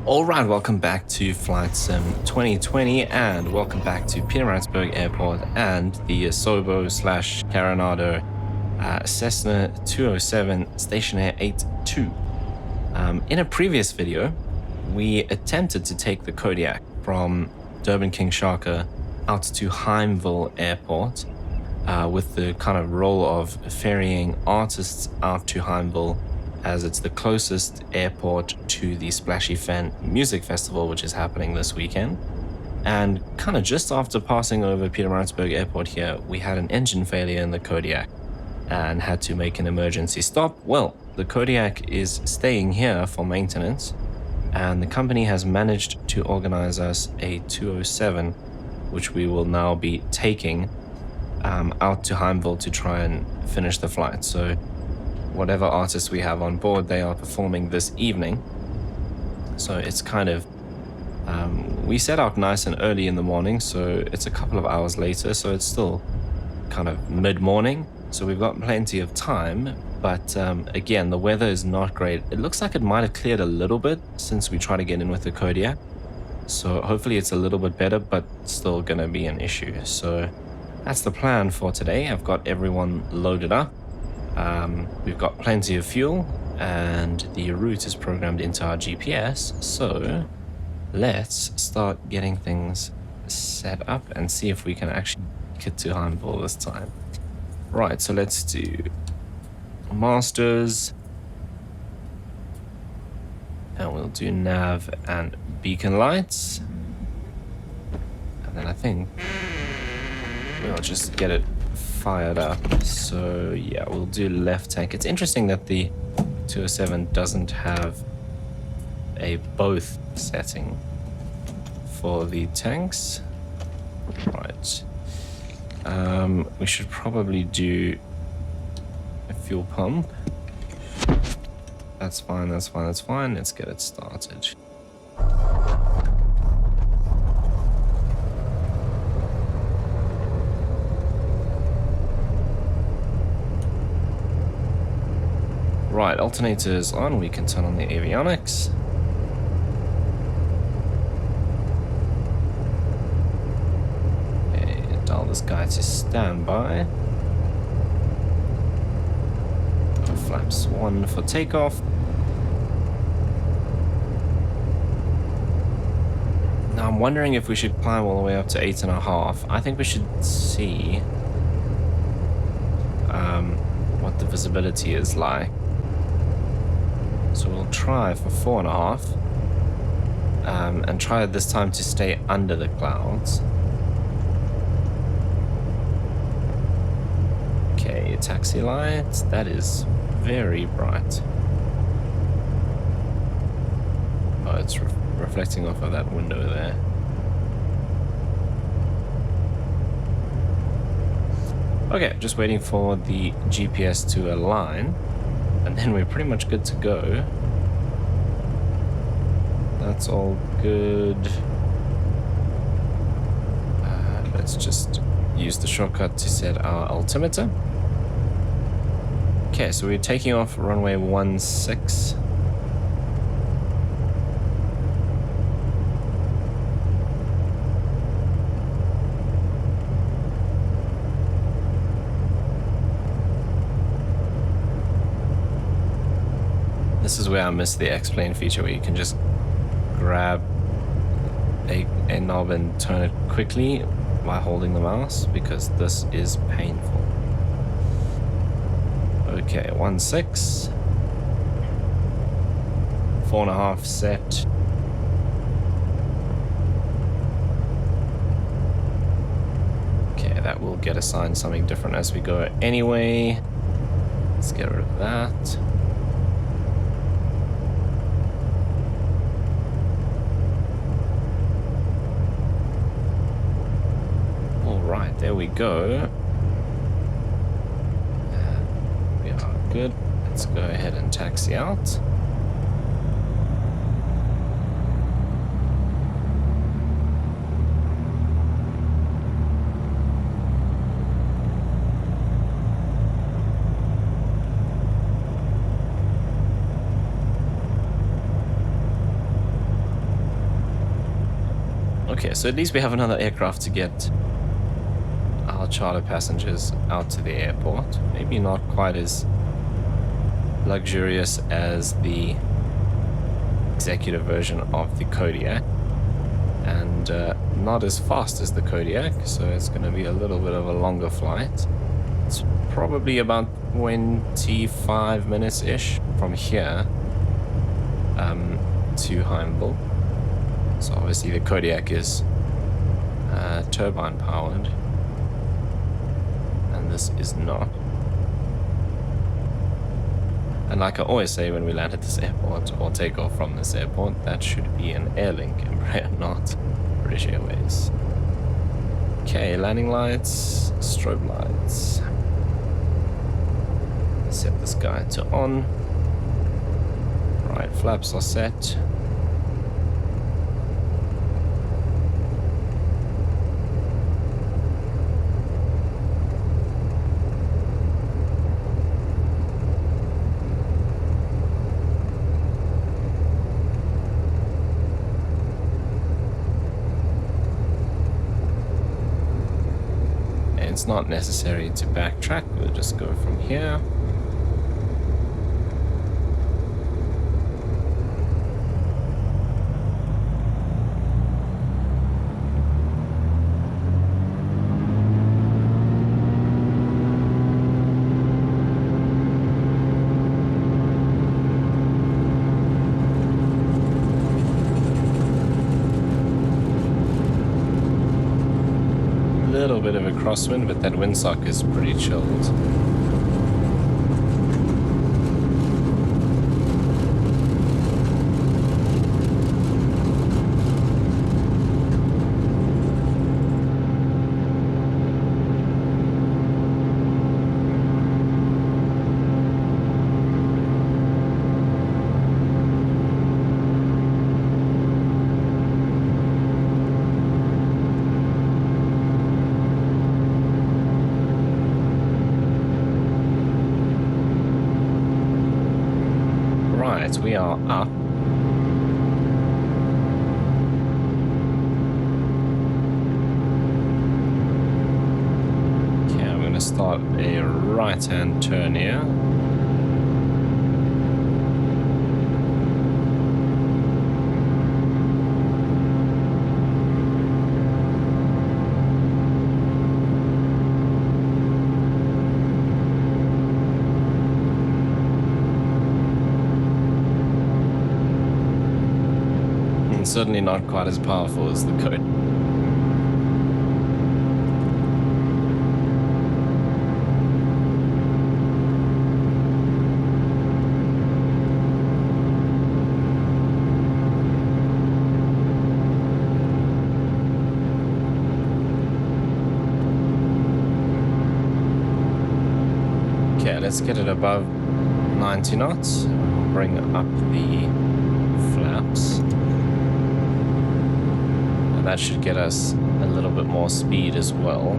Alright, welcome back to Flight Sim 2020 and welcome back to Pietermaritzburg Airport and the Asobo / Coronado Cessna 207 Stationair 82. In a previous video, we attempted to take the Kodiak from Durban King Shaka out to Himeville Airport with the kind of role of ferrying artists out to Himeville, as it's the closest airport to the Splashy Fen music festival, which is happening this weekend. And kind of just after passing over Pietermaritzburg Airport here, we had an engine failure in the Kodiak and had to make an emergency stop. Well, the Kodiak is staying here for maintenance, and the company has managed to organize us a 207, which we will now be taking out to Himeville to try and finish the flight. So whatever artists we have on board, they are performing this evening. So it's kind of, we set out nice and early in the morning, so it's a couple of hours later, so it's still kind of mid-morning. So we've got plenty of time, but again, the weather is not great. It looks like it might have cleared a little bit since we tried to get in with the Kodiak. So hopefully it's a little bit better, but still gonna be an issue. So that's the plan for today. I've got everyone loaded up. We've got plenty of fuel and the route is programmed into our GPS, so let's start getting things set up and see if we can actually get to Himeville this time. Right, so let's do masters and we'll do nav and beacon lights, and then I think we'll just get it fired up. So yeah, we'll do left tank. It's interesting that the 207 doesn't have a both setting for the tanks. Right. We should probably do a fuel pump. That's fine, that's fine, that's fine. Let's get it started. Right, alternators on, we can turn on the avionics. Okay, dial this guy to standby. Flaps 1 for takeoff. Now I'm wondering if we should climb all the way up to 8.5. I think we should see what the visibility is like. So we'll try for 4.5 and try this time to stay under the clouds. Okay, taxi light, that is very bright. Oh, it's reflecting off of that window there. Okay, just waiting for the GPS to align. And then we're pretty much good to go. That's all good. Let's just use the shortcut to set our altimeter. Okay, so we're taking off runway 16. This is where I miss the X-Plane feature, where you can just grab a knob and turn it quickly by holding the mouse, because this is painful. Okay, 16. 4.5 set. Okay, that will get assigned something different as we go anyway. Let's get rid of that. There we go. We are good. Let's go ahead and taxi out. Okay, so at least we have another aircraft to get our charter passengers out to the airport. Maybe not quite as luxurious as the executive version of the Kodiak, and not as fast as the Kodiak, so it's going to be a little bit of a longer flight. It's probably about 25 minutes-ish from here to Himeville. So obviously the Kodiak is turbine powered, and this is not. And like I always say when we land at this airport or take off from this airport, that should be an Airlink Embraer, not British Airways. Okay, landing lights, strobe lights. Set this guy to on. Right, flaps are set. It's not necessary to backtrack, we'll just go from here. Bit of a crosswind, but that windsock is pretty chilled. We are up. Okay, I'm going to start a right-hand turn here. Certainly not quite as powerful as the Kodiak. Okay, let's get it above 90 knots. Bring up the flaps. That should get us a little bit more speed as well.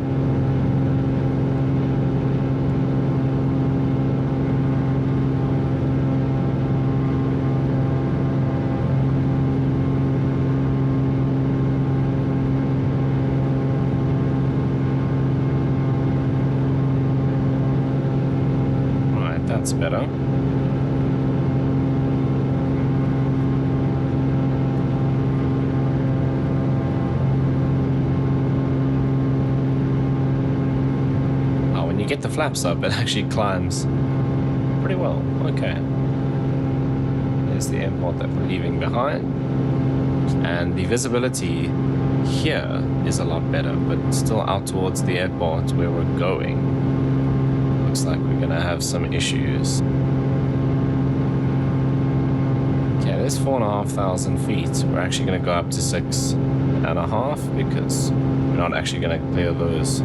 Right, that's better. Get the flaps up, it actually climbs pretty well. Okay. There's the airport that we're leaving behind. And the visibility here is a lot better, but still out towards the airport where we're going, looks like we're gonna have some issues. Okay, there's 4,500 feet. We're actually gonna go up to 6.5 because we're not actually gonna clear those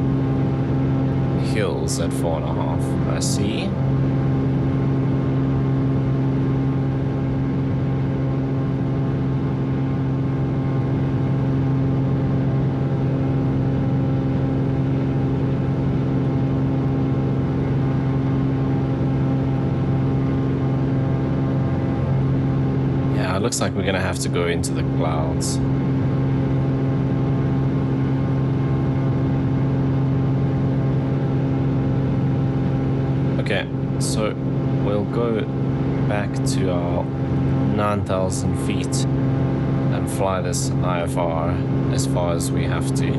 hills at 4.5. I see. Yeah, it looks like we're gonna have to go into the clouds. Okay, so we'll go back to our 9,000 feet and fly this IFR as far as we have to.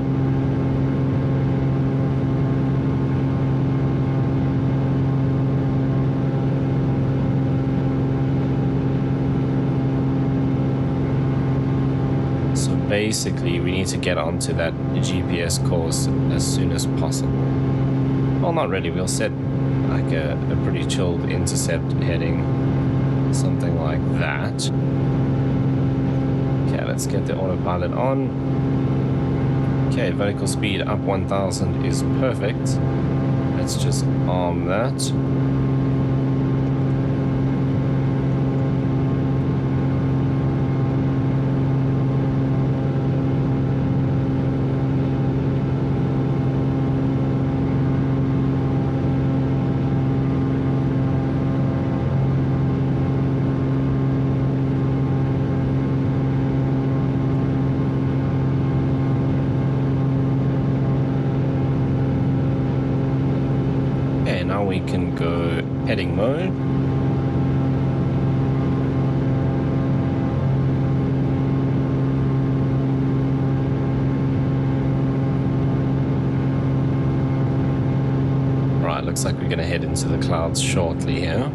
So basically we need to get onto that GPS course as soon as possible. Well, not really, we'll set like a pretty chilled intercept heading, something like that. Okay, let's get the autopilot on. Okay, vertical speed up 1000 is perfect. Let's just arm that. We can go heading mode. Right, looks like we're going to head into the clouds shortly here.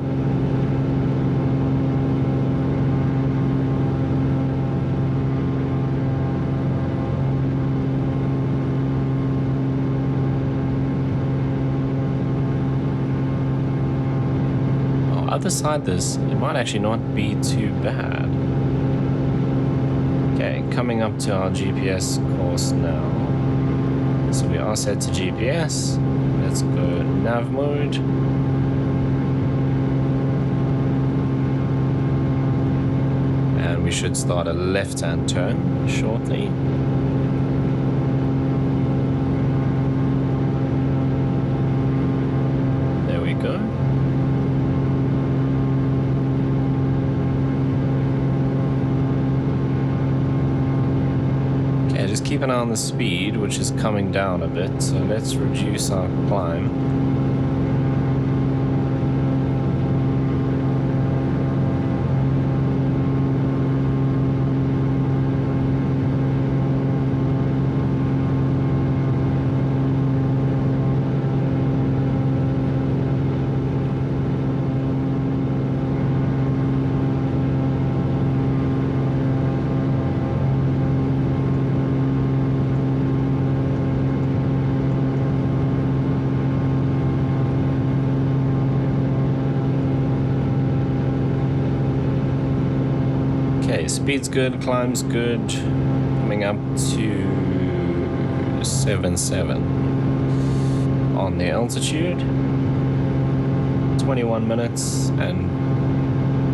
Other side this, it might actually not be too bad. Okay, coming up to our GPS course now. So we are set to GPS. Let's go nav mode. And we should start a left-hand turn shortly. There we go. Just keep an eye on the speed, which is coming down a bit, so let's reduce our climb. Speed's good, climb's good. Coming up to 7.7 on the altitude. 21 minutes and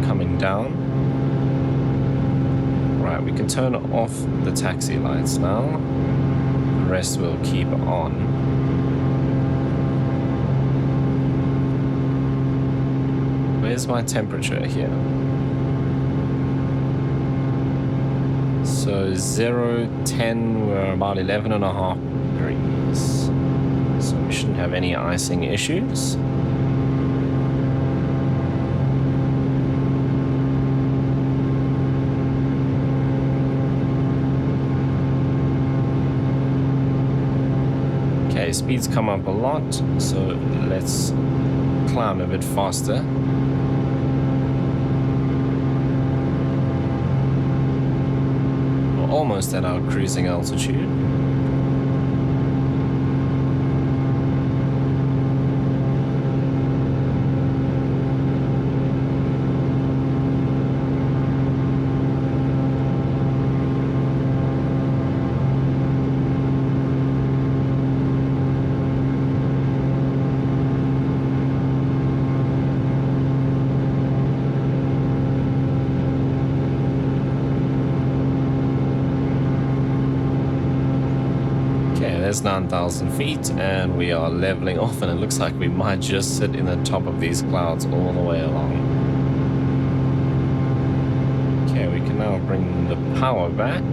coming down. Right, we can turn off the taxi lights now. The rest will keep on. Where's my temperature here? So 0, 10, we're about 11.5 degrees. So we shouldn't have any icing issues. Okay, speeds come up a lot, so let's climb a bit faster. Almost at our cruising altitude. There's 9,000 feet and we are leveling off, and it looks like we might just sit in the top of these clouds all the way along. Okay, we can now bring the power back.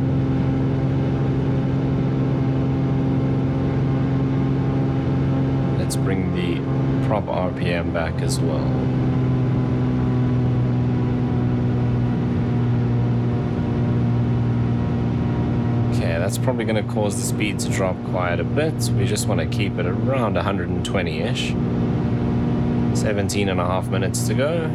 Let's bring the prop RPM back as well. Okay, that's probably going to cause the speed to drop quite a bit. We just want to keep it around 120-ish. 17.5 minutes to go.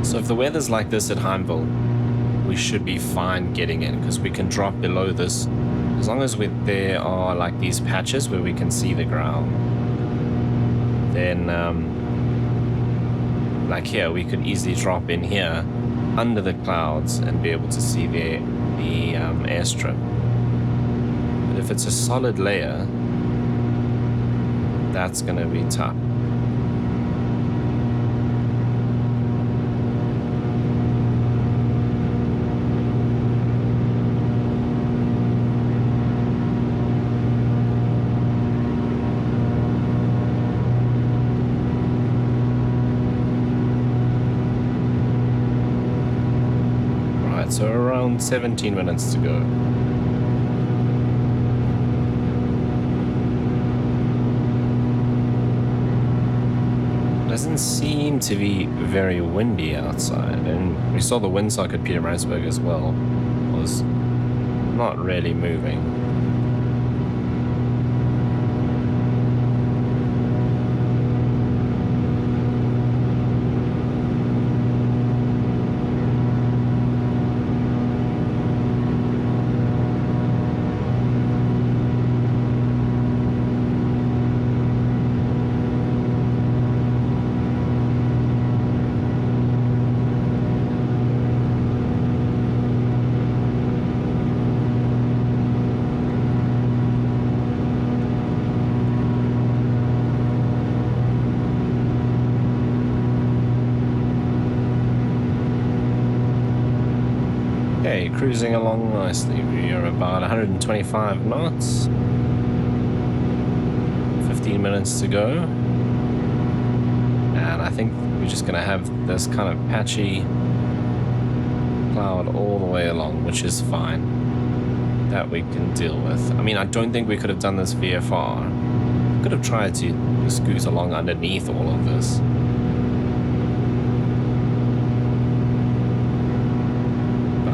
So if the weather's like this at Himeville, we should be fine getting in because we can drop below this as long as there are like these patches where we can see the ground. Then like here, we could easily drop in here under the clouds and be able to see the airstrip. But if it's a solid layer, that's going to be tough. So around 17 minutes to go. Doesn't seem to be very windy outside, and we saw the windsock at Pietermaritzburg as well. Was not really moving. Okay, cruising along nicely. We are about 125 knots. 15 minutes to go. And I think we're just going to have this kind of patchy cloud all the way along, which is fine. That we can deal with. I mean, I don't think we could have done this VFR. Could have tried to scoot along underneath all of this.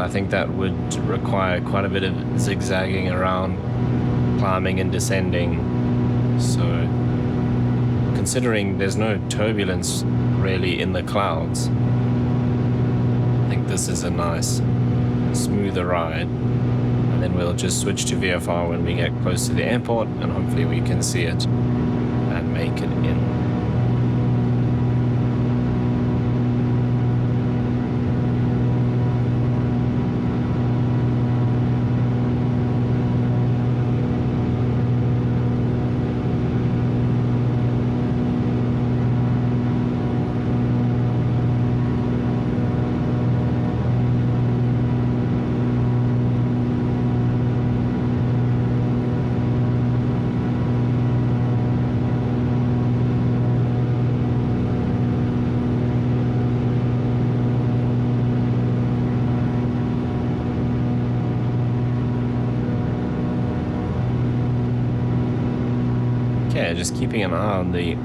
I think that would require quite a bit of zigzagging around, climbing and descending. So, considering there's no turbulence really in the clouds, I think this is a nice, smoother ride. And then we'll just switch to VFR when we get close to the airport, and hopefully we can see it and make it in. Just keeping an eye on the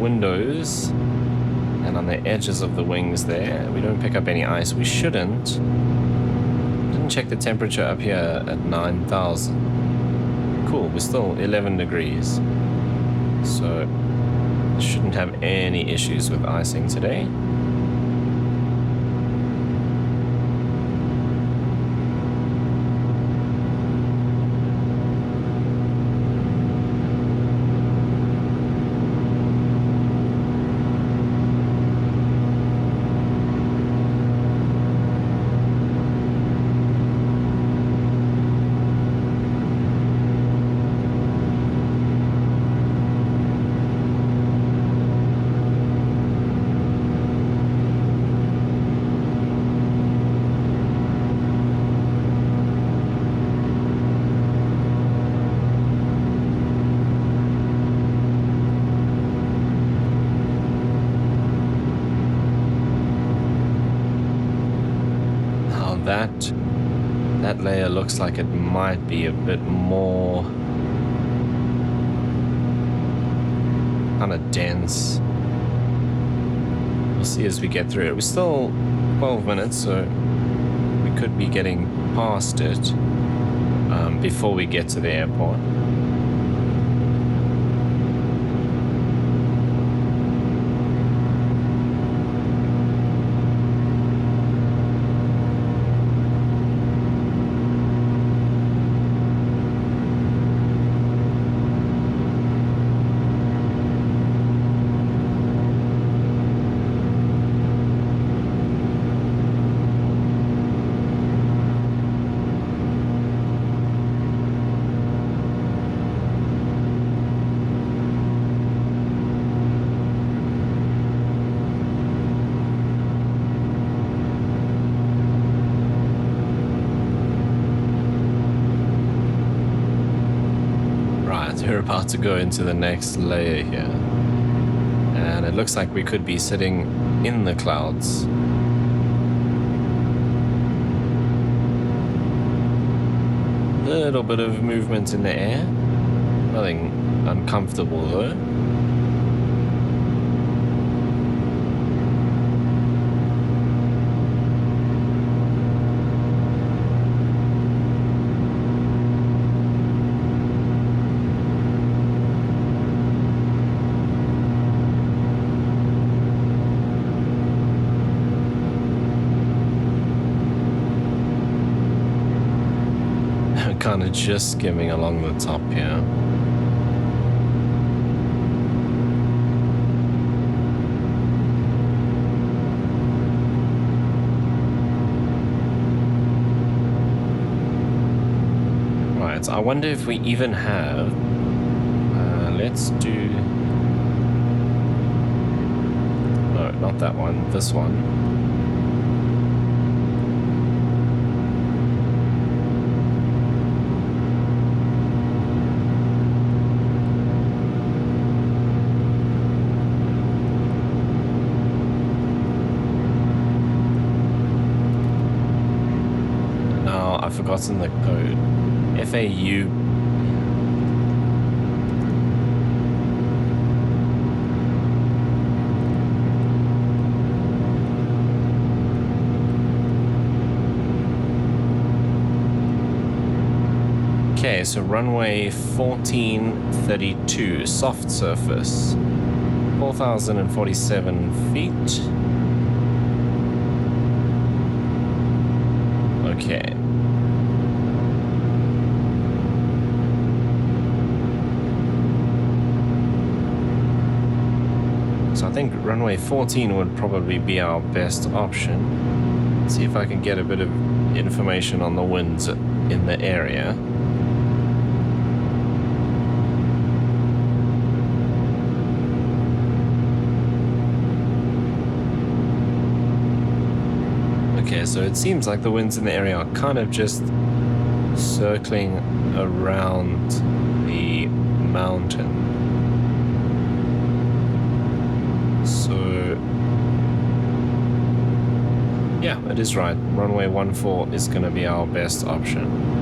windows and on the edges of the wings there. We don't pick up any ice. We shouldn't. Didn't check the temperature up here at 9,000. Cool, we're still 11 degrees. So shouldn't have any issues with icing today. that layer looks like it might be a bit more kind of dense. We'll see as we get through it. We're still 12 minutes, so we could be getting past it before we get to the airport. We're about to go into the next layer here, and it looks like we could be sitting in the clouds. Little bit of movement in the air, nothing uncomfortable though. Kind of just skimming along the top here. Right, I wonder if we even have, let's do, no, not that one, this one. I've forgotten the code. FAU. Okay, so runway 1432, soft surface, 4,047 feet. Okay. So I think runway 14 would probably be our best option. Let's see if I can get a bit of information on the winds in the area. Okay, so it seems like the winds in the area are kind of just circling around the mountain. Yeah, it is right. Runway 14 is going to be our best option.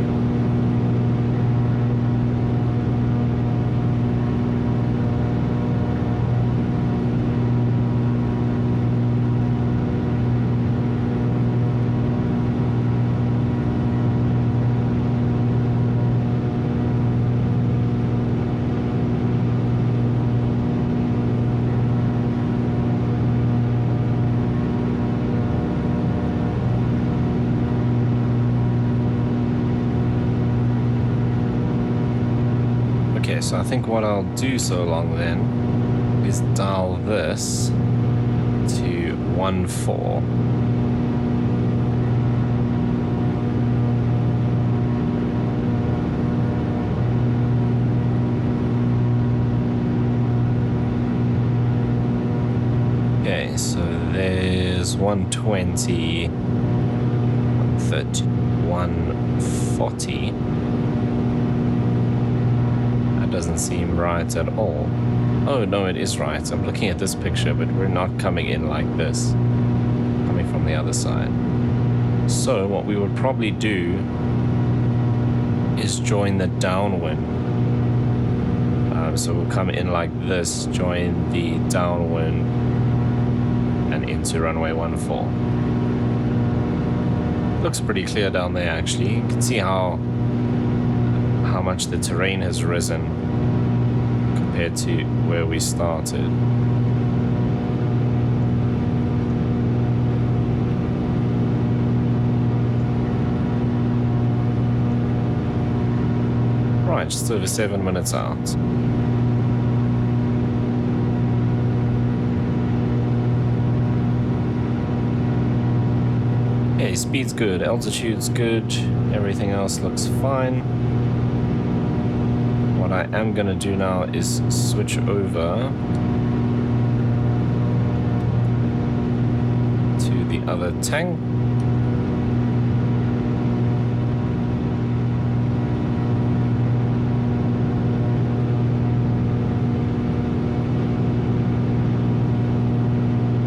So I think what I'll do so long then is dial this to 14. Okay, so there's 120, 130, 140. Doesn't seem right at all. Oh no, it is right. I'm looking at this picture, but we're not coming in like this. Coming from the other side. So what we would probably do is join the downwind. So we'll come in like this, join the downwind, and into runway 14. Looks pretty clear down there actually. You can see how much the terrain has risen compared to where we started. Right, just over 7 minutes out. Okay, speed's good, altitude's good, everything else looks fine. What I am gonna do now is switch over to the other tank.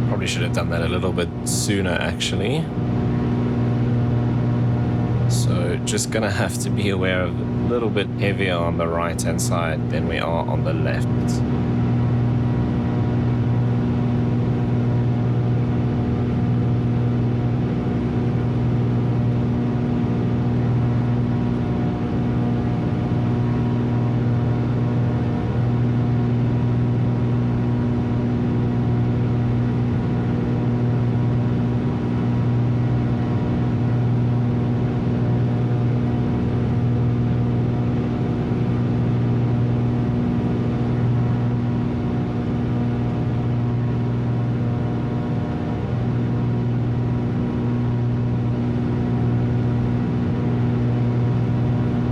Probably should have done that a little bit sooner actually. So just gonna have to be aware of a little bit heavier on the right hand side than we are on the left.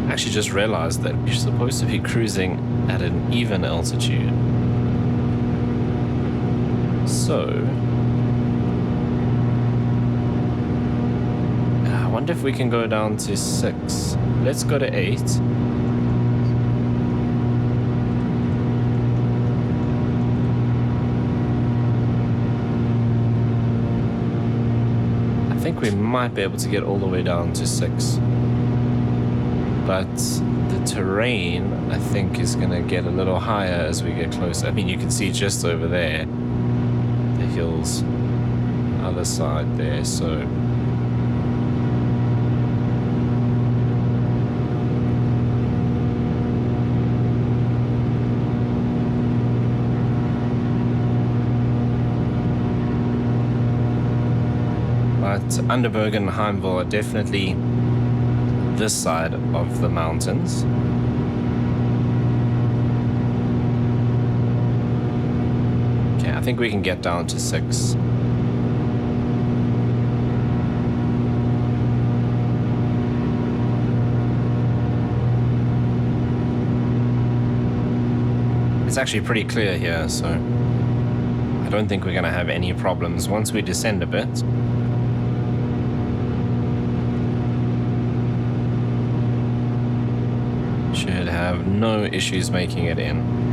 Actually just realized that we're supposed to be cruising at an even altitude. So I wonder if we can go down to 6. Let's go to 8. I think we might be able to get all the way down to 6. But the terrain, I think, is going to get a little higher as we get closer. I mean, you can see just over there, the hills, other side there, so... But Underberg and Himeville are definitely this side of the mountains. Okay, I think we can get down to 6. It's actually pretty clear here, so I don't think we're going to have any problems once we descend a bit. Should have no issues making it in.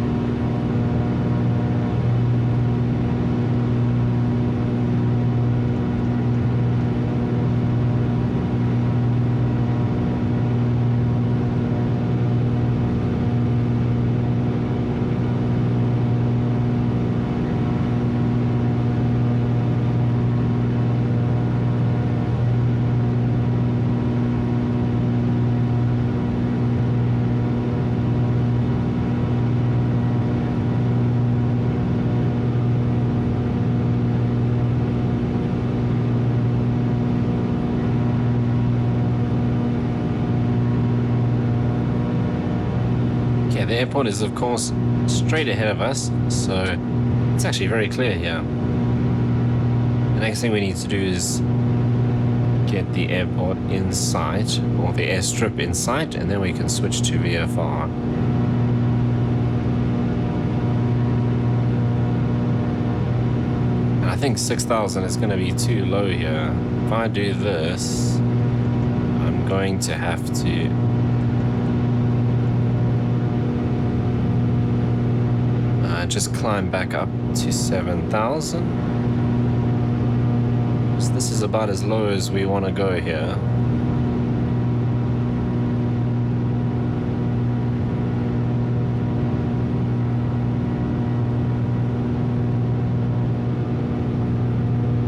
The airport is, of course, straight ahead of us, so it's actually very clear here. The next thing we need to do is get the airport in sight, or the airstrip in sight, and then we can switch to VFR. And I think 6,000 is going to be too low here. If I do this, I'm going to have to... just climb back up to 7,000. So this is about as low as we want to go here.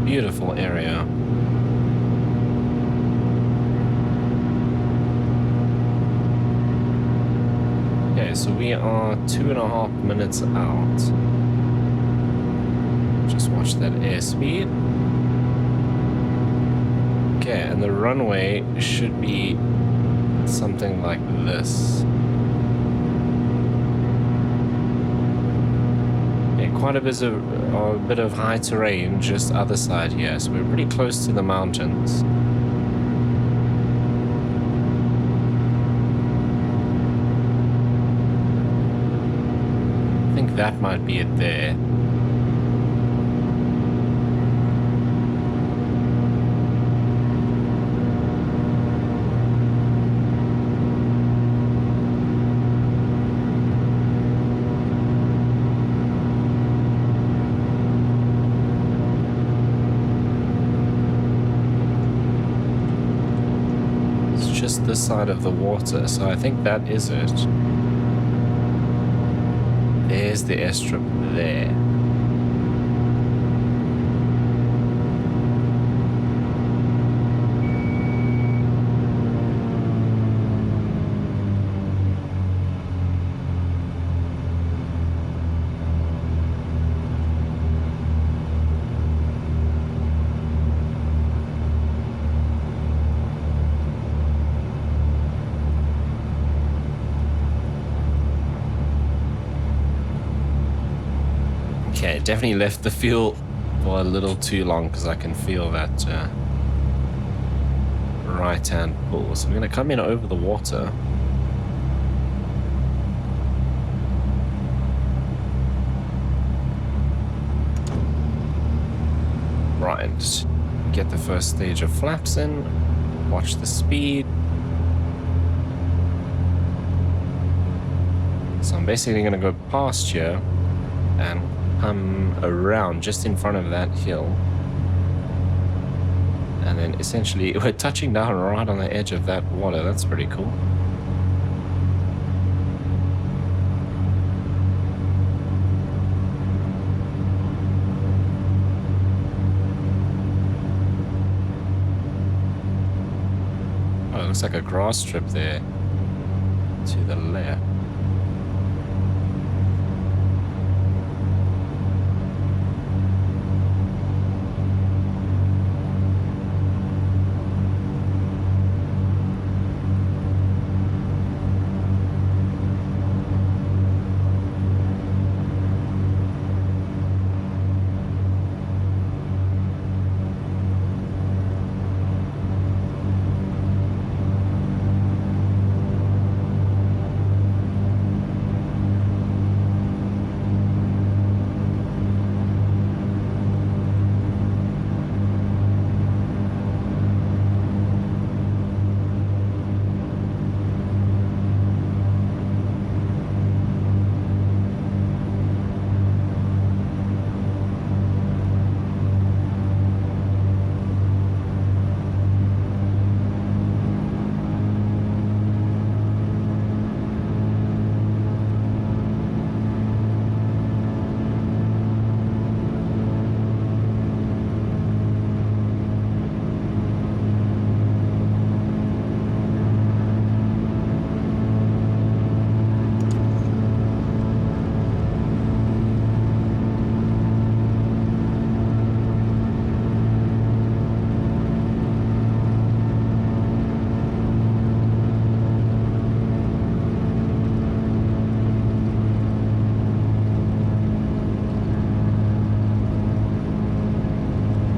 Beautiful area. Okay, so we are 2.5 minutes out. Just watch that airspeed. Okay, and the runway should be something like this. Yeah, quite a bit of high terrain just other side here, so we're pretty close to the mountains. I think that might be it there. This side of the water, so I think that is it. There's the airstrip there. Okay, definitely left the fuel for a little too long because I can feel that right hand pull. So I'm going to come in over the water. Right, get the first stage of flaps in, watch the speed. So I'm basically going to go past here and come around just in front of that hill, and then essentially we're touching down right on the edge of that water. That's pretty cool. Oh, it looks like a grass strip there to the left.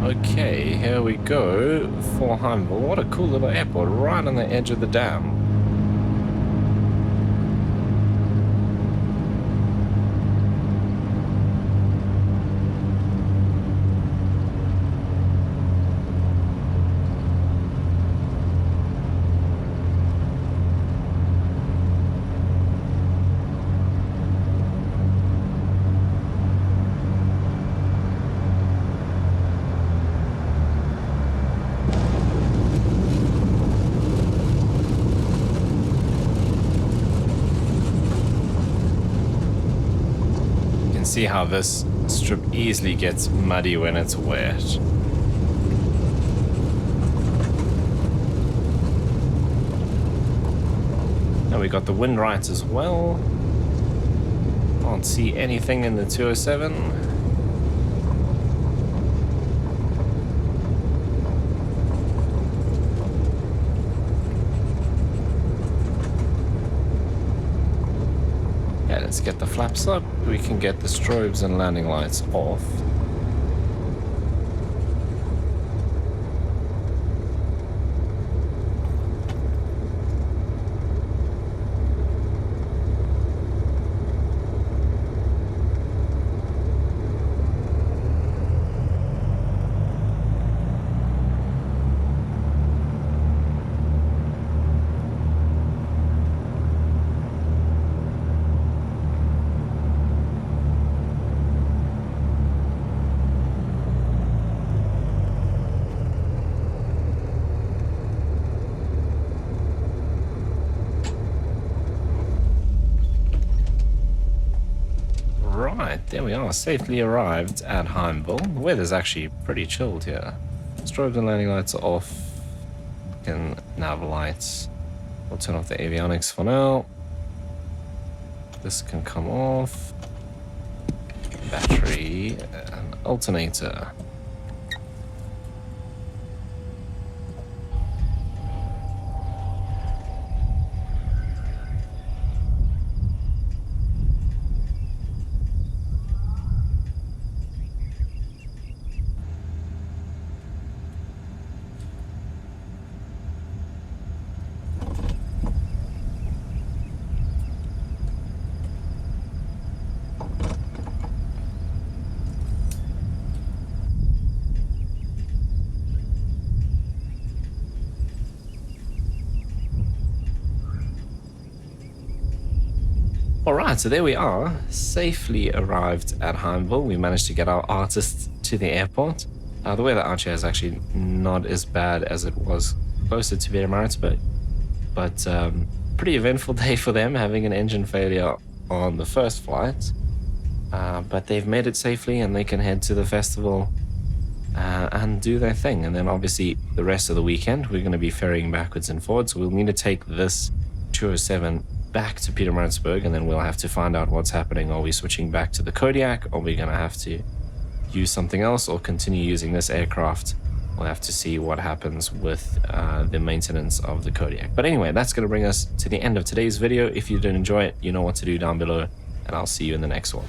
Okay, here we go for Himeville. What a cool little airport right on the edge of the dam. see how this strip easily gets muddy when it's wet. And we got the wind right as well. Can't see anything in the 207. Yeah, let's get the flaps up. We can get the strobes and landing lights off. Right, there we are, safely arrived at Himeville. The weather's actually pretty chilled here. Strobes and landing lights are off. Can nav lights. We'll turn off the avionics for now. This can come off. Battery and alternator. Alright, so there we are, safely arrived at Himeville. We managed to get our artists to the airport. The weather out here is actually not as bad as it was closer to Pietermaritzburg, but pretty eventful day for them, having an engine failure on the first flight. But they've made it safely and they can head to the festival and do their thing. And then obviously the rest of the weekend, we're going to be ferrying backwards and forwards. So we'll need to take this 207 back to Pietermaritzburg, and then we'll have to find out what's happening. Are we switching back to the Kodiak? Are we going to have to use something else or continue using this aircraft? We'll have to see what happens with the maintenance of the Kodiak. But anyway, that's going to bring us to the end of today's video. If you did enjoy it, you know what to do down below, and I'll see you in the next one.